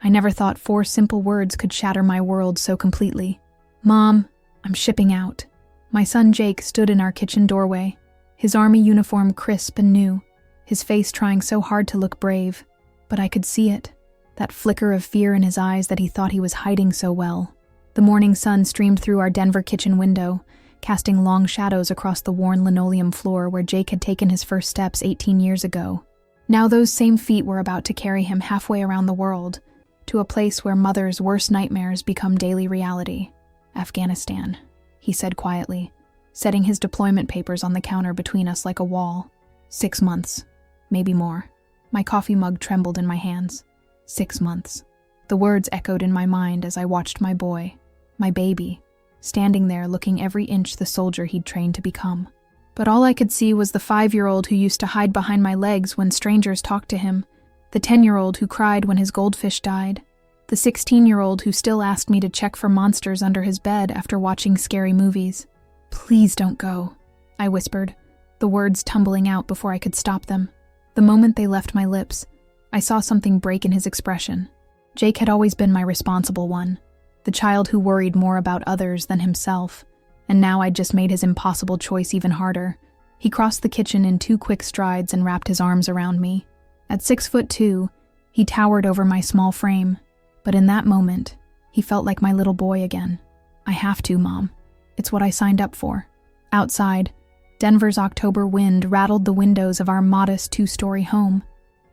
I never thought 4 simple words could shatter my world so completely. "Mom, I'm shipping out." My son Jake stood in our kitchen doorway, his army uniform crisp and new, his face trying so hard to look brave. But I could see it, that flicker of fear in his eyes that he thought he was hiding so well. The morning sun streamed through our Denver kitchen window, casting long shadows across the worn linoleum floor where Jake had taken his first steps 18 years ago. Now those same feet were about to carry him halfway around the world, to a place where mother's worst nightmares become daily reality. "Afghanistan," he said quietly, setting his deployment papers on the counter between us like a wall. 6 months, maybe more. My coffee mug trembled in my hands. 6 months. The words echoed in my mind as I watched my boy, my baby, standing there looking every inch the soldier he'd trained to become. But all I could see was the 5-year-old who used to hide behind my legs when strangers talked to him, the 10-year-old who cried when his goldfish died, the 16-year-old who still asked me to check for monsters under his bed after watching scary movies. "Please don't go," I whispered, the words tumbling out before I could stop them. The moment they left my lips, I saw something break in his expression. Jake had always been my responsible one, the child who worried more about others than himself, and now I'd just made his impossible choice even harder. He crossed the kitchen in 2 quick strides and wrapped his arms around me. At 6'2", he towered over my small frame, but in that moment, he felt like my little boy again. "I have to, Mom. It's what I signed up for." Outside, Denver's October wind rattled the windows of our modest 2-story home.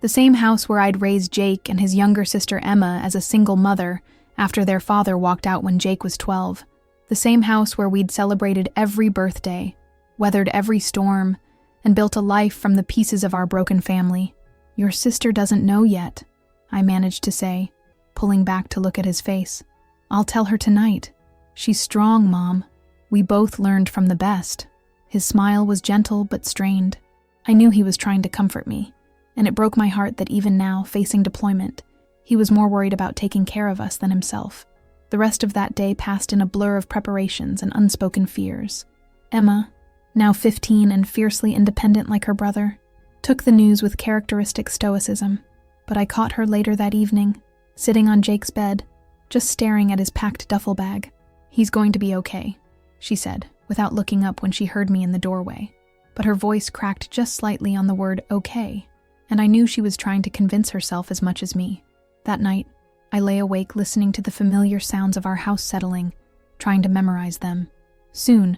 The same house where I'd raised Jake and his younger sister Emma as a single mother after their father walked out when Jake was 12. The same house where we'd celebrated every birthday, weathered every storm, and built a life from the pieces of our broken family. "Your sister doesn't know yet," I managed to say, pulling back to look at his face. "I'll tell her tonight. She's strong, Mom. We both learned from the best." His smile was gentle but strained. I knew he was trying to comfort me, and it broke my heart that even now, facing deployment, he was more worried about taking care of us than himself. The rest of that day passed in a blur of preparations and unspoken fears. Emma, now 15 and fiercely independent like her brother, took the news with characteristic stoicism, but I caught her later that evening, sitting on Jake's bed, just staring at his packed duffel bag. "He's going to be okay," she said, without looking up when she heard me in the doorway. But her voice cracked just slightly on the word "okay," and I knew she was trying to convince herself as much as me. That night, I lay awake listening to the familiar sounds of our house settling, trying to memorize them. Soon,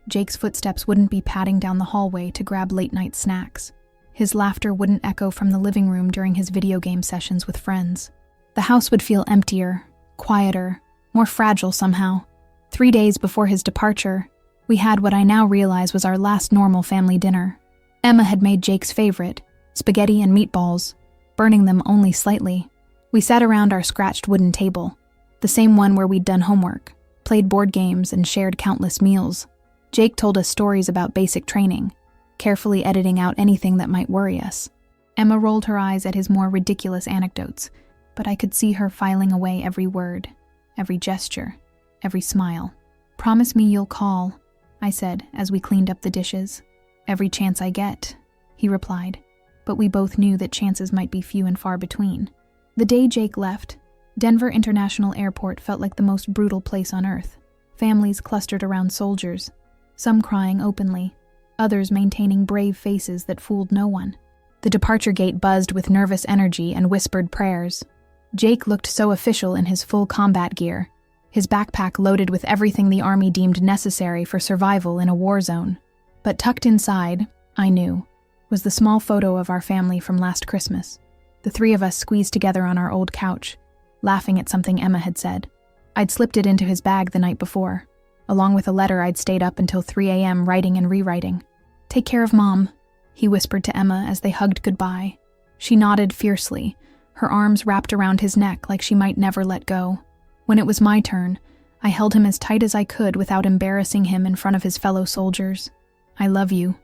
Jake's footsteps wouldn't be padding down the hallway to grab late-night snacks. His laughter wouldn't echo from the living room during his video game sessions with friends. The house would feel emptier, quieter, more fragile somehow. 3 days before his departure, we had what I now realize was our last normal family dinner. Emma had made Jake's favorite, spaghetti and meatballs, burning them only slightly. We sat around our scratched wooden table, the same one where we'd done homework, played board games, and shared countless meals. Jake told us stories about basic training, carefully editing out anything that might worry us. Emma rolled her eyes at his more ridiculous anecdotes, but I could see her filing away every word, every gesture, every smile. "Promise me you'll call," I said as we cleaned up the dishes. "Every chance I get," he replied, but we both knew that chances might be few and far between. The day Jake left, Denver International Airport felt like the most brutal place on earth. Families clustered around soldiers, some crying openly, others maintaining brave faces that fooled no one. The departure gate buzzed with nervous energy and whispered prayers. Jake looked so official in his full combat gear, his backpack loaded with everything the Army deemed necessary for survival in a war zone. But tucked inside, I knew, was the small photo of our family from last Christmas. The 3 of us squeezed together on our old couch, laughing at something Emma had said. I'd slipped it into his bag the night before, along with a letter I'd stayed up until 3 a.m. writing and rewriting. "Take care of Mom," he whispered to Emma as they hugged goodbye. She nodded fiercely, her arms wrapped around his neck like she might never let go. When it was my turn, I held him as tight as I could without embarrassing him in front of his fellow soldiers. "I love you,"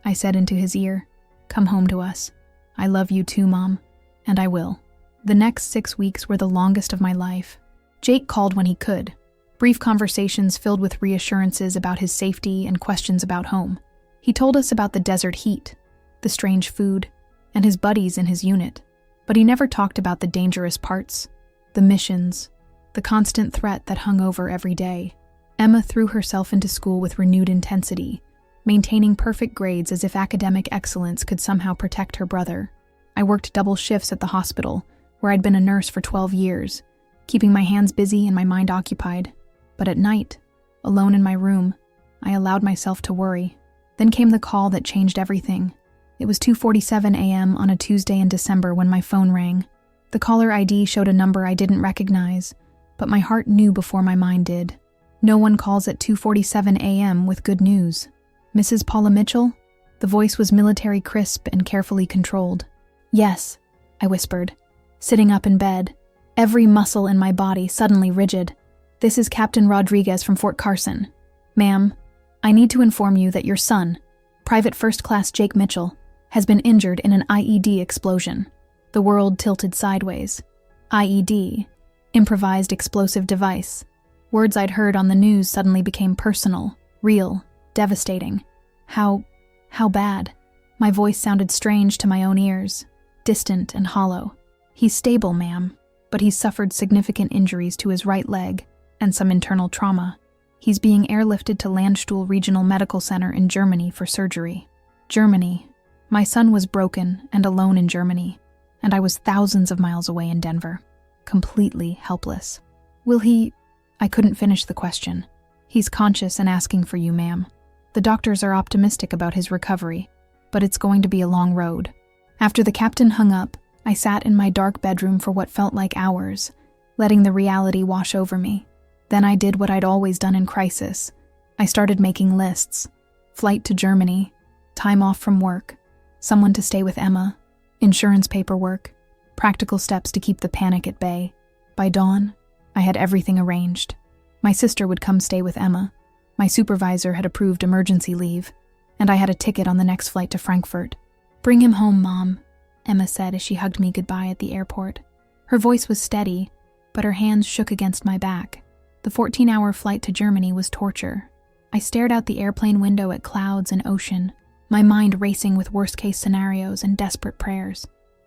I said into his ear. "Come home to us. I love you too, Mom. And I will." The next 6 weeks were the longest of my life. Jake called when he could, brief conversations filled with reassurances about his safety and questions about home. He told us about the desert heat, the strange food, and his buddies in his unit, but he never talked about the dangerous parts, the missions, the constant threat that hung over every day. Emma threw herself into school with renewed intensity, maintaining perfect grades as if academic excellence could somehow protect her brother. I worked double shifts at the hospital, where I'd been a nurse for 12 years, keeping my hands busy and my mind occupied. But at night, alone in my room, I allowed myself to worry. Then came the call that changed everything. It was 2:47 a.m. on a Tuesday in December when my phone rang. The caller ID showed a number I didn't recognize, but my heart knew before my mind did. No one calls at 2:47 a.m. with good news. Mrs. Paula Mitchell? The voice was military crisp and carefully controlled. Yes, I whispered, sitting up in bed, every muscle in my body suddenly rigid. This is Captain Rodriguez from Fort Carson. Ma'am, I need to inform you that your son, Private First Class Jake Mitchell, has been injured in an IED explosion. The world tilted sideways. IED, improvised explosive device. Words I'd heard on the news suddenly became personal, real, devastating. How bad? My voice sounded strange to my own ears, distant and hollow. He's stable, ma'am, but he's suffered significant injuries to his right leg and some internal trauma. He's being airlifted to Landstuhl Regional Medical Center in Germany for surgery. Germany. My son was broken and alone in Germany, and I was thousands of miles away in Denver, completely helpless. Will he... I couldn't finish the question. He's conscious and asking for you, ma'am. The doctors are optimistic about his recovery, but it's going to be a long road. After the captain hung up, I sat in my dark bedroom for what felt like hours, letting the reality wash over me. Then I did what I'd always done in crisis. I started making lists. Flight to Germany, time off from work, someone to stay with Emma, insurance paperwork, practical steps to keep the panic at bay. By dawn, I had everything arranged. My sister would come stay with Emma. My supervisor had approved emergency leave, and I had a ticket on the next flight to Frankfurt. Bring him home, Mom, Emma said as she hugged me goodbye at the airport. Her voice was steady, but her hands shook against my back. The 14-hour flight to Germany was torture. I stared out the airplane window at clouds and ocean, my mind racing with worst-case scenarios and desperate prayers.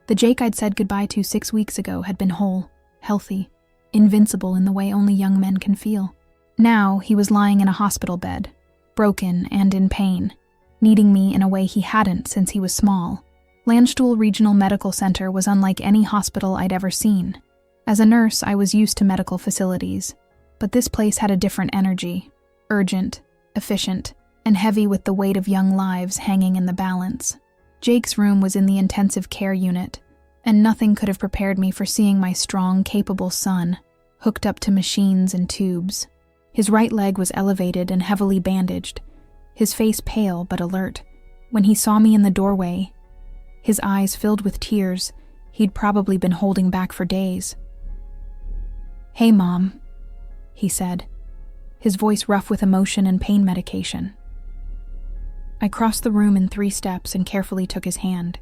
The Jake I'd said goodbye to 6 weeks ago had been whole, healthy, invincible in the way only young men can feel. Now he was lying in a hospital bed, broken and in pain, needing me in a way he hadn't since he was small. Landstuhl Regional Medical Center was unlike any hospital I'd ever seen. As a nurse, I was used to medical facilities, but this place had a different energy, urgent, efficient, and heavy with the weight of young lives hanging in the balance. Jake's room was in the intensive care unit, and nothing could have prepared me for seeing my strong, capable son, hooked up to machines and tubes. His right leg was elevated and heavily bandaged, his face pale but alert. When he saw me in the doorway, his eyes filled with tears he'd probably been holding back for days. "Hey, Mom," he said, his voice rough with emotion and pain medication. I crossed the room in 3 steps and carefully took his hand,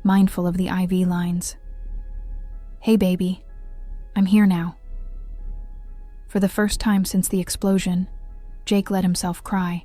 mindful of the IV lines. "Hey, baby, I'm here now." For the first time since the explosion, Jake let himself cry.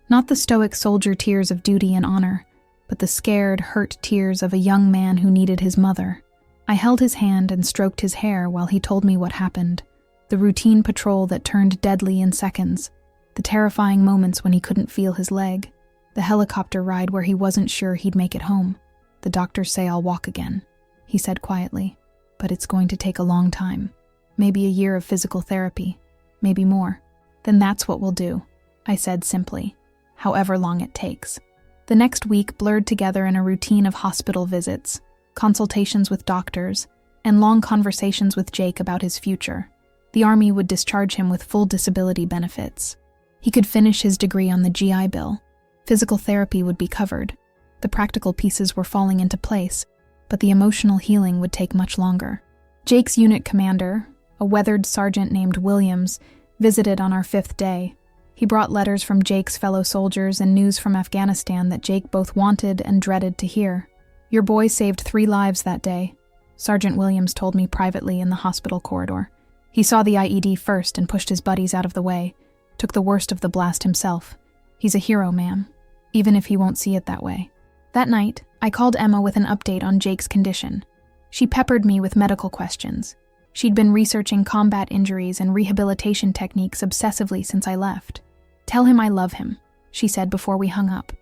Not the stoic soldier tears of duty and honor, but the scared, hurt tears of a young man who needed his mother. I held his hand and stroked his hair while he told me what happened. The routine patrol that turned deadly in seconds. The terrifying moments when he couldn't feel his leg. The helicopter ride where he wasn't sure he'd make it home. "The doctors say I'll walk again," he said quietly. "But it's going to take a long time. Maybe a year of physical therapy. Maybe more." "Then that's what we'll do," I said simply. "However long it takes." The next week blurred together in a routine of hospital visits, consultations with doctors, and long conversations with Jake about his future. The Army would discharge him with full disability benefits. He could finish his degree on the GI Bill. Physical therapy would be covered. The practical pieces were falling into place, but the emotional healing would take much longer. Jake's unit commander, a weathered sergeant named Williams, visited on our 5th day. He brought letters from Jake's fellow soldiers and news from Afghanistan that Jake both wanted and dreaded to hear. "Your boy saved 3 lives that day," Sergeant Williams told me privately in the hospital corridor. "He saw the IED first and pushed his buddies out of the way, took the worst of the blast himself. He's a hero, ma'am, even if he won't see it that way." That night, I called Emma with an update on Jake's condition. She peppered me with medical questions. She'd been researching combat injuries and rehabilitation techniques obsessively since I left. "Tell him I love him," she said before we hung up.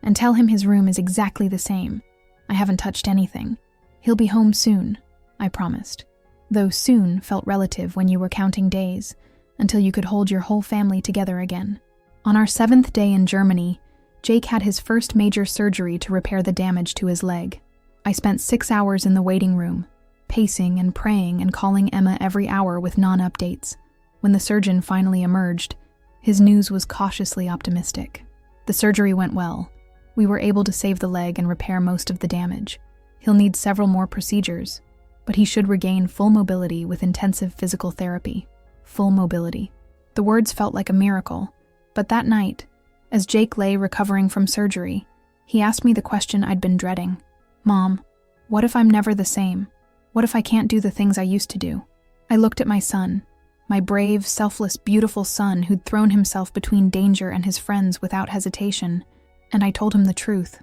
"And tell him his room is exactly the same. I haven't touched anything. He'll be home soon," I promised. Though soon felt relative when you were counting days, until you could hold your whole family together again. On our 7th day in Germany, Jake had his first major surgery to repair the damage to his leg. I spent 6 hours in the waiting room, pacing and praying and calling Emma every hour with non-updates. When the surgeon finally emerged, his news was cautiously optimistic. The surgery went well. We were able to save the leg and repair most of the damage. He'll need several more procedures, but he should regain full mobility with intensive physical therapy. Full mobility. The words felt like a miracle, but that night, as Jake lay recovering from surgery, he asked me the question I'd been dreading. "Mom, what if I'm never the same? What if I can't do the things I used to do?" I looked at my son, my brave, selfless, beautiful son who'd thrown himself between danger and his friends without hesitation, and I told him the truth.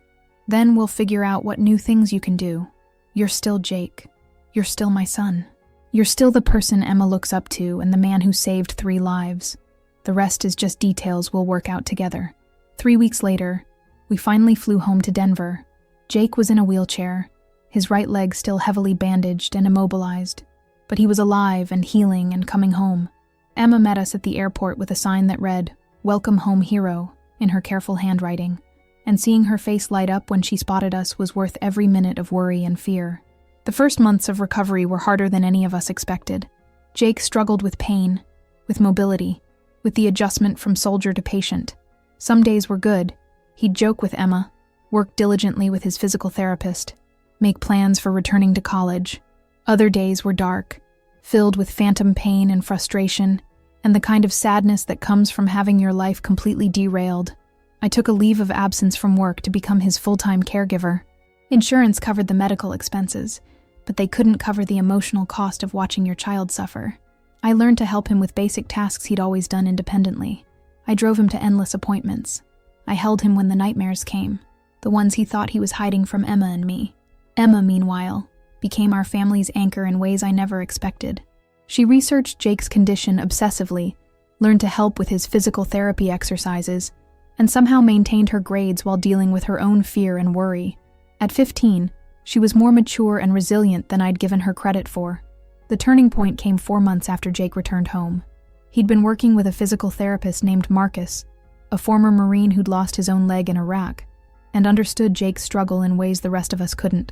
"Then we'll figure out what new things you can do. You're still Jake. You're still my son. You're still the person Emma looks up to and the man who saved 3 lives. The rest is just details we'll work out together." 3 weeks later, we finally flew home to Denver. Jake was in a wheelchair, his right leg still heavily bandaged and immobilized, but he was alive and healing and coming home. Emma met us at the airport with a sign that read, "Welcome home, hero," in her careful handwriting, and seeing her face light up when she spotted us was worth every minute of worry and fear. The first months of recovery were harder than any of us expected. Jake struggled with pain, with mobility, with the adjustment from soldier to patient. Some days were good. He'd joke with Emma, work diligently with his physical therapist, make plans for returning to college. Other days were dark, filled with phantom pain and frustration, and the kind of sadness that comes from having your life completely derailed. I took a leave of absence from work to become his full-time caregiver. Insurance covered the medical expenses, but they couldn't cover the emotional cost of watching your child suffer. I learned to help him with basic tasks he'd always done independently. I drove him to endless appointments. I held him when the nightmares came, the ones he thought he was hiding from Emma and me. Emma, meanwhile, became our family's anchor in ways I never expected. She researched Jake's condition obsessively, learned to help with his physical therapy exercises, and somehow maintained her grades while dealing with her own fear and worry. At 15, she was more mature and resilient than I'd given her credit for. The turning point came 4 months after Jake returned home. He'd been working with a physical therapist named Marcus, a former Marine who'd lost his own leg in Iraq, and understood Jake's struggle in ways the rest of us couldn't.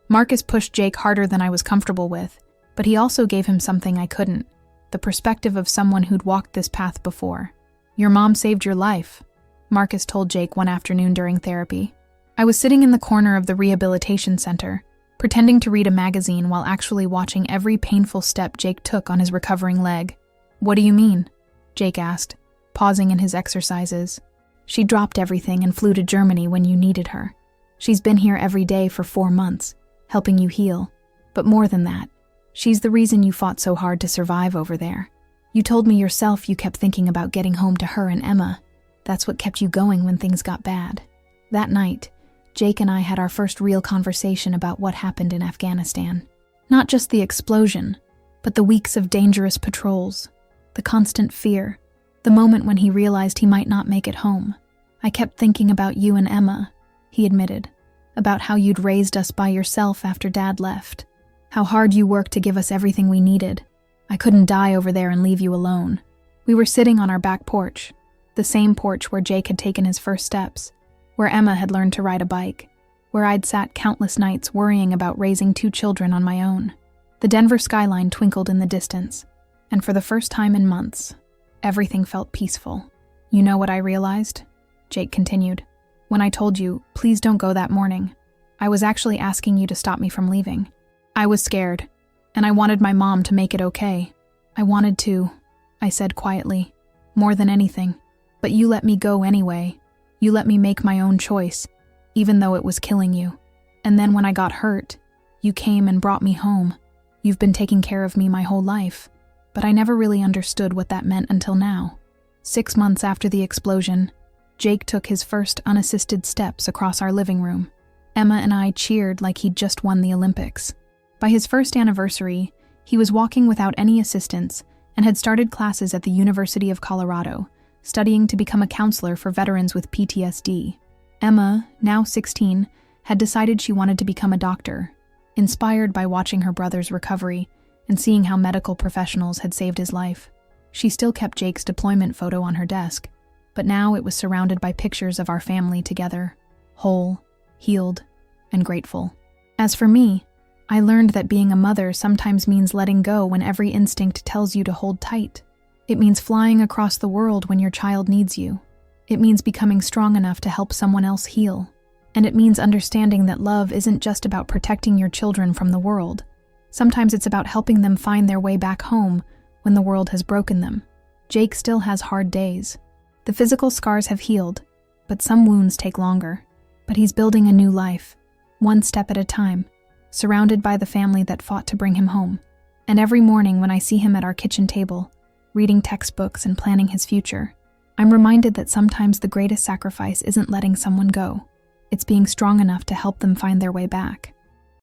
Marcus pushed Jake harder than I was comfortable with, but he also gave him something I couldn't, the perspective of someone who'd walked this path before. "Your mom saved your life," Marcus told Jake one afternoon during therapy. I was sitting in the corner of the rehabilitation center, pretending to read a magazine while actually watching every painful step Jake took on his recovering leg. "What do you mean?" Jake asked, pausing in his exercises. "She dropped everything and flew to Germany when you needed her. She's been here every day for 4 months, helping you heal. But more than that, she's the reason you fought so hard to survive over there. You told me yourself you kept thinking about getting home to her and Emma. That's what kept you going when things got bad." That night, Jake and I had our first real conversation about what happened in Afghanistan. Not just the explosion, but the weeks of dangerous patrols, the constant fear, the moment when he realized he might not make it home. "I kept thinking about you and Emma," he admitted, "about how you'd raised us by yourself after Dad left, how hard you worked to give us everything we needed. I couldn't die over there and leave you alone." We were sitting on our back porch, the same porch where Jake had taken his first steps, where Emma had learned to ride a bike, where I'd sat countless nights worrying about raising 2 children on my own. The Denver skyline twinkled in the distance, and for the first time in months, everything felt peaceful. "You know what I realized?" Jake continued. "When I told you, please don't go that morning, I was actually asking you to stop me from leaving. I was scared, and I wanted my mom to make it okay. I wanted to," I said quietly, "more than anything. But you let me go anyway. You let me make my own choice, even though it was killing you. And then when I got hurt, you came and brought me home. You've been taking care of me my whole life, but I never really understood what that meant until now." 6 months after the explosion, Jake took his first unassisted steps across our living room. Emma and I cheered like he'd just won the Olympics. By his first anniversary, He was walking without any assistance and had started classes at the University of Colorado, studying to become a counselor for veterans with PTSD. Emma, now 16, had decided she wanted to become a doctor, inspired by watching her brother's recovery and seeing how medical professionals had saved his life. She still kept Jake's deployment photo on her desk, but now it was surrounded by pictures of our family together, whole, healed, and grateful. As for me, I learned that being a mother sometimes means letting go when every instinct tells you to hold tight. It means flying across the world when your child needs you. It means becoming strong enough to help someone else heal. And it means understanding that love isn't just about protecting your children from the world. Sometimes it's about helping them find their way back home when the world has broken them. Jake still has hard days. The physical scars have healed, but some wounds take longer. But he's building a new life, one step at a time, surrounded by the family that fought to bring him home. And every morning when I see him at our kitchen table, reading textbooks and planning his future, I'm reminded that sometimes the greatest sacrifice isn't letting someone go. It's being strong enough to help them find their way back.